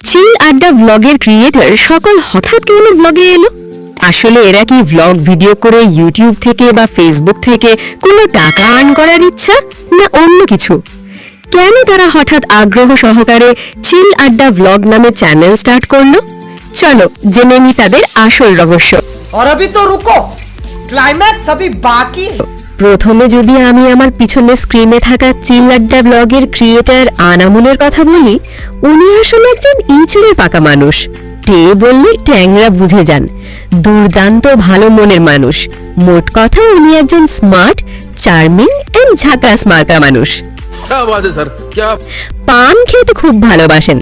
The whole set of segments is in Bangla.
চিল আড্ডা ব্লগের ক্রিয়েটর সকল হঠাৎ কেন ব্লগে এলো? আসলে এরা কি ব্লগ ভিডিও করে ইউটিউব থেকে বা ফেসবুক থেকে কোনো টাকা আর্ন করার ইচ্ছা, না অন্য কিছু? কেন তারা হঠাৎ আগ্রহ সহকারে চিল আড্ডা ব্লগ নামে চ্যানেল স্টার্ট করলো? চলো জেনে নি তাদের আসল রহস্য। और अभी तो रुको, क्लाइमैक्स अभी बाकी है। প্রথমে যদি আমি আমার পিছনে স্ক্রিনে থাকা চিল আড্ডা ব্লগের ক্রিয়েটর আনামুলের কথা বলি, উনি আসলে একজন ইঁচড়ে পাকা মানুষ। টে বললে ট্যাংরা বুঝে যান, দুর্দান্ত ভালো মনের মানুষ। মোট কথা উনি একজন স্মার্ট, চার্মিং এন্ড ঝাকাস মার্কা মানুষ। क्या बात है सर, क्या পান খেতে খুব ভালোবাসেন।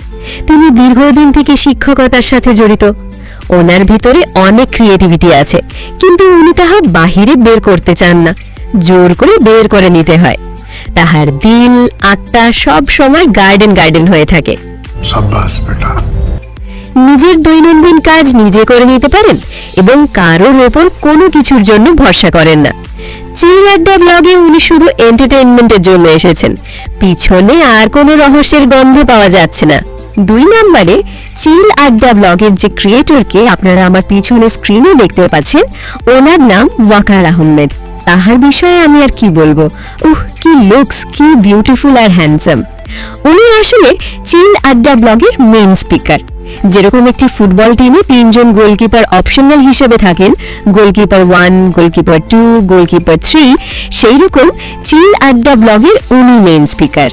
তিনি দীর্ঘদিন থেকে শিক্ষকতার সাথে জড়িত। ওনার ভিতরে অনেক ক্রিয়েটিভিটি আছে, কিন্তু উনি তাহা বাহিরে বের করতে চান না, জোর করে বের করে নিতে হয়। তাহার দিল আত্মা সব সময় গার্ডেন হয়ে থাকে। शाबाश बेटा। নিজের দৈনন্দিন কাজ নিজে করে নিতে পারেন এবং কারোর ওপর কোনো কিছুর জন্য ভরসা করেন না। চিল আড্ডা ব্লগে উনি শুধু এন্টারটেইনমেন্টের জন্য এসেছেন, পিছনে আর কোনো রহস্যের গন্ধ পাওয়া যাচ্ছে না। 2 নম্বরে চিল আড্ডা ব্লগের যে ক্রিয়েটরকে আপনারা আমার পিছনে স্ক্রিনে দেখতে পাচ্ছেন, ওনার নাম ওয়াকার আহমেদ। তাহার বিষয়ে আমি আর কি বলবো, কি লুকস, কি বিউটিফুল আর হ্যান্ডসাম। উনি আসলে চিল আড্ডা ব্লগের মেইন স্পিকার। যেরকম একটি ফুটবল টিমে 3 জন গোলকিপার অপশনাল হিসেবে থাকেন, গোলকিপার 1, গোলকিপার 2, গোলকিপার 3, সেই রকম চিল আড্ডা ব্লগের উনি মেইন স্পিকার।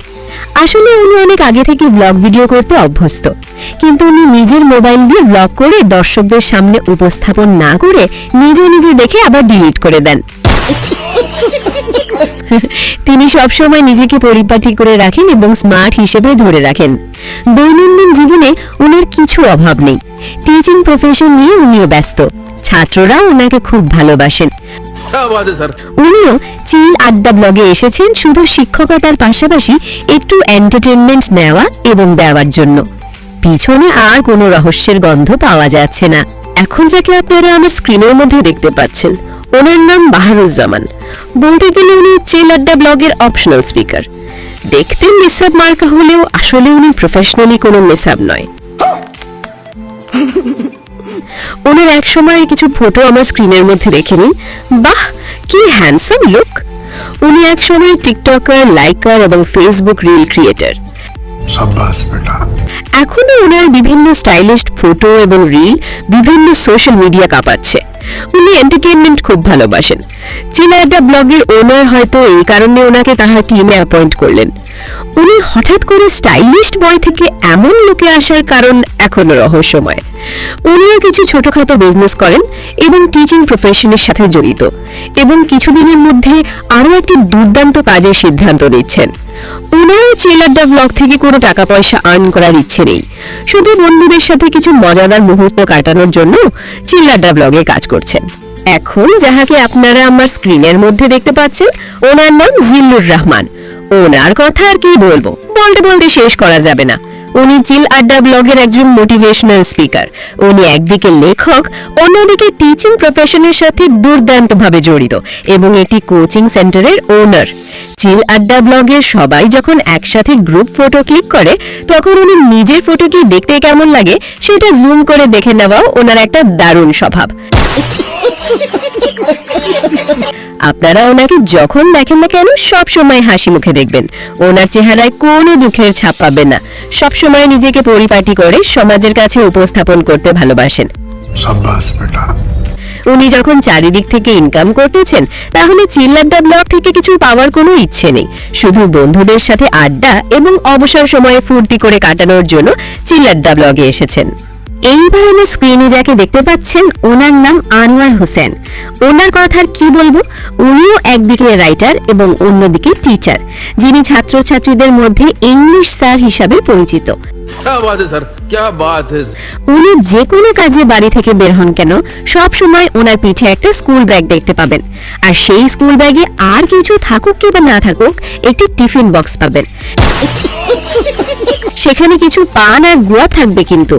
আসলে উনি অনেক আগে থেকে ব্লগ ভিডিও করতে অভ্যস্ত, কিন্তু উনি নিজের মোবাইল দিয়ে ব্লগ করে দর্শকদের সামনে উপস্থাপন না করে নিজে দেখে আবার ডিলিট করে দেন। তিনি সবসময় নিজেকে পরিপাটি করে রাখেন এবং স্মার্ট হিসেবে ধরে রাখেন। দৈনন্দিন জীবনে ওনার কিছু অভাব নেই। টিচিং প্রফেশন নিয়ে উনিও ব্যস্ত। ছাত্ররা ওনাকে খুব ভালোবাসেন। क्या बात है सर। উনিও চিল আড্ডা ব্লগে এসেছেন শুধু শিক্ষকতার পাশাপাশি একটু এন্টারটেইনমেন্ট নেওয়া এবং দেওয়ার জন্য। পিছনে আর কোনো রহস্যের গন্ধ পাওয়া যাচ্ছে না। এখন যাকে আপনারা আমার স্ক্রিনের মধ্যে দেখতে পাচ্ছেন, ওনার নাম বাহারুজ্জামান। বলতে গেলে উনি চিল আড্ডা ব্লগের অপশনাল স্পিকার। দেখতে মিসআপ মার্কা হলেও আসলে উনি প্রফেশনালি কোনো মিসআপ নয়। ওনার এক সময়ের কিছু ফটো আমার স্ক্রিনের মধ্যে দেখে নিন। বাহ, কি হ্যান্ডসাম লুক! উনি এক সময় টিকটকার, লাইকার এবং ফেসবুক রিল ক্রিয়েটর। शाबाश बेटा। এখনো ওনার বিভিন্ন স্টাইলিশ ফটো এবং রিল বিভিন্ন সোশ্যাল মিডিয়া কাঁপাচ্ছে। উনি এন্টারটেইনমেন্ট খুব ভালোবাসেন। চিল আড্ডা ব্লগের ওনার হয়তো এই কারণে ওনাকে তাহার টিমে অ্যাপয়েন্ট করলেন। উনি হঠাৎ করে স্টাইলিশ বয় থেকে এমন লুকে আসার কারণ এখনো রহস্যময়। উনিও কিছু ছোটখাটো বিজনেস করেন এবং টিচিং প্রফেশনের সাথে জড়িত, এবং কিছুদিনের মধ্যে আরো একটি দুর্দান্ত কাজের সিদ্ধান্ত নিচ্ছেন। উনারও চিল আড্ডা ব্লগ থেকে কোনো টাকা পয়সা আর্ন করার ইচ্ছে নেই, শুধু বন্ধুদের সাথে কিছু মজাদার মুহূর্ত কাটানোর জন্য চিল আড্ডা ব্লগে কাজ করছেন। এখন যাহাকে আপনারা আমার স্ক্রিনের মধ্যে দেখতে পাচ্ছেন, ওনার নাম জিল্লুর রহমান। ওনার কথা আর কি বলবো, বলতে শেষ করা যাবে না। উনি চিল আড্ডা ব্লগের একজন মোটিভেশনাল স্পিকার। উনি একদিকে লেখক, অন্যদিকে টিচিং প্রফেশনের সাথে দুর্দান্তভাবে জড়িত এবং একটি কোচিং সেন্টারের ওনার। চিল আড্ডা ব্লগের সবাই যখন একসাথে গ্রুপ ফটো ক্লিক করে, তখন উনি নিজের ফটোটি দেখতে কেমন লাগে সেটা জুম করে দেখে নেওয়াও ওনার একটা দারুণ স্বভাব। আপনারা ওনাকে যখন দেখেন না কেন, সব সময় হাসি মুখে দেখবেন। ওনার চেহারায় কোনো দুঃখের ছাপ পাবেন না। সব সময় নিজেকে পরিপাটি করে সমাজের কাছে উপস্থাপন করতে ভালোবাসেন। शाबाश बेटा। উনি যখন চারিদিক থেকে ইনকাম করতেছেন, তাহলে চিল আড্ডা ব্লগ থেকে কিছু পাওয়ার কোনো ইচ্ছে নেই। শুধু বন্ধুদের সাথে আড্ডা এবং অবসর সময়ে ফুর্তি করে কাটানোর জন্য চিল আড্ডা ব্লগে এসেছেন। এইবার আমার স্ক্রিনে যাকে দেখতে পাচ্ছেন, ওনার নাম আনোয়ার হোসেন। ওনার কথা আর কি বলবো, উনিও একদিকে রাইটার এবং অন্যদিকে টিচার, যিনি ছাত্রছাত্রীদের মধ্যে ইংলিশ স্যার হিসাবে পরিচিত। क्या बात है सर, क्या बात है। উনি যে কোনো কাজে বাড়ি থেকে বের হন কেন, সব সময় ওনার পিঠে একটা স্কুল ব্যাগ দেখতে পাবেন, আর সেই স্কুল ব্যাগে আর কিছু থাকুক কিংবা না থাকুক, একটি টিফিন বক্স পাবেন। সেখানে কিছু পান আর গুয়া থাকবে, কিন্তু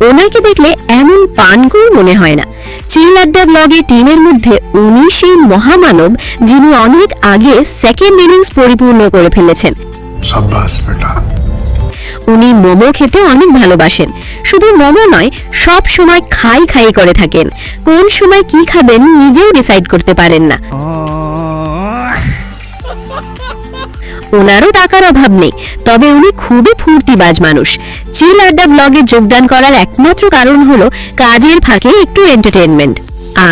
ওনাকে দেখলে এমন পানগুলো মনে হয় না। চিল আড্ডা ব্লগের টিমের মধ্যে উনি সেই মহামানব, যিনি অনেক আগে সেকেন্ড ইনিংস পরিপূর্ণ করে ফেলেছেন। शाबाश बेटा। উনি মোমো খেতে অনেক ভালোবাসেন। শুধু মোমো নয়, সব সময় খাই খাই করে থাকেন। কোন সময় কি খাবেন নিজেও ডিসাইড করতে পারেন না। ওনারও টাকার অভাব নেই, তবে উনি খুবই ফুর্তিবাজ মানুষ। চিল আড্ডা ব্লগে যোগদান করার একমাত্র কারণ হলো কাজের ফাঁকে একটু এন্টারটেইনমেন্ট।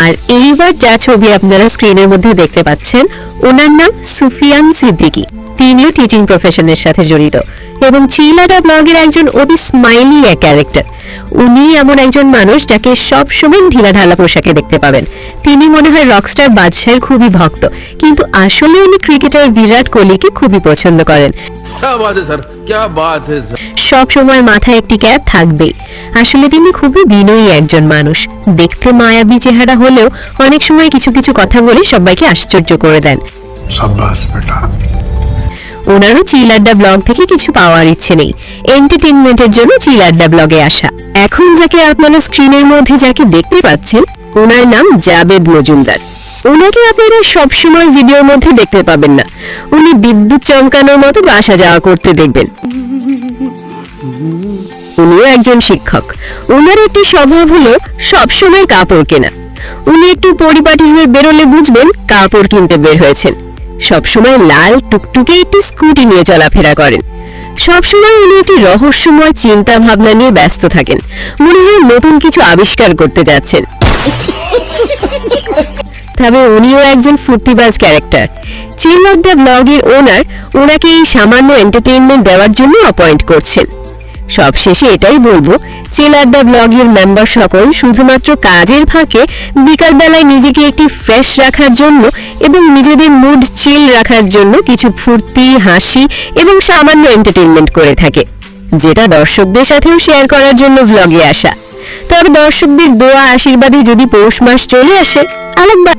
আর এইবার যা ছবি আপনারা স্ক্রিনের মধ্যে দেখতে পাচ্ছেন, ওনার নাম সুফিয়ান সিদ্দিকী। তিনিও টিচিং প্রফেশনের সাথে জড়িত এবং চিল আড্ডা ব্লগের একজন অতি স্মাইলি এক ক্যারেক্টার। উনি এমন একজন মানুষ যাকে সব সময় ঢিলাঢালা পোশাকে দেখতে পাবেন। তিনি মনে হয় রকস্টার বাদশাহের খুবই ভক্ত, কিন্তু আসলে উনি ক্রিকেটার বিরাট কোহলিকে খুবই পছন্দ করেন। क्या बात है सर, क्या बात है सर। সব সময় মাথায় একটি ক্যাপ থাকবেই। আসলে তিনি খুবই বিনয়ী একজন মানুষ। দেখতে মায়াবী চেহারা হলেও অনেক সময় কিছু কিছু কথা বলে সবাইকে আশ্চর্য করে দেন। शाबाश बेटा। ওনারও চিল আড্ডা ব্লগ থেকে কিছু পাওয়ার ইচ্ছে নেই, এন্টারটেইনমেন্টের জন্য চিল আড্ডা ব্লগে আসা। এখন যাকে আপনারা স্ক্রিনের মধ্যে যাকে দেখতে পাচ্ছেন, ওনার নাম জাবেদ মজুমদার। ওনাকে আপনারা সবসময় ভিডিওর মধ্যে দেখতে পাবেন না। উনি বিদ্যুৎ চমকানোর মতো আসা যাওয়া করতে দেখবেন। উনিও একজন শিক্ষক। ওনার একটি স্বভাব হলো সবসময় কাপড় কেনা। উনি একটু পরিপাটি হয়ে বেরোলে বুঝবেন কাপড় কিনতে বের হয়েছেন। সবসময় লাল টুকটুকে একটি স্কুটি নিয়ে চলাফেরা করেন। সবসময় উনি একটি রহস্যময় চিন্তা ভাবনা নিয়ে ব্যস্ত থাকেন। মনে হয় নতুন কিছু আবিষ্কার করতে যাচ্ছেন। তবে উনিও একজন ফুর্তিবাজ ক্যারেক্টার। চিল আড্ডা ব্লগের ওনার ওনাকে এই সামান্য এন্টারটেইনমেন্ট দেওয়ার জন্য অ্যাপয়েন্ট করছেন। সবশেষে এটাই বলবো, চিল আড্ডা ব্লগের মেম্বার সকল শুধুমাত্র কাজের ফাঁকে বিকালবেলায় নিজেকে একটি ফ্রেশ রাখার জন্য এবং নিজেদের মুড চিল রাখার জন্য কিছু ফুর্তি, হাসি এবং সামান্য এন্টারটেইনমেন্ট করে থাকে, যেটা দর্শকদের সাথেও শেয়ার করার জন্য ব্লগে আসা। তবে দর্শকদের দোয়া আশীর্বাদে যদি পৌষ মাস চলে আসে, আরেকবার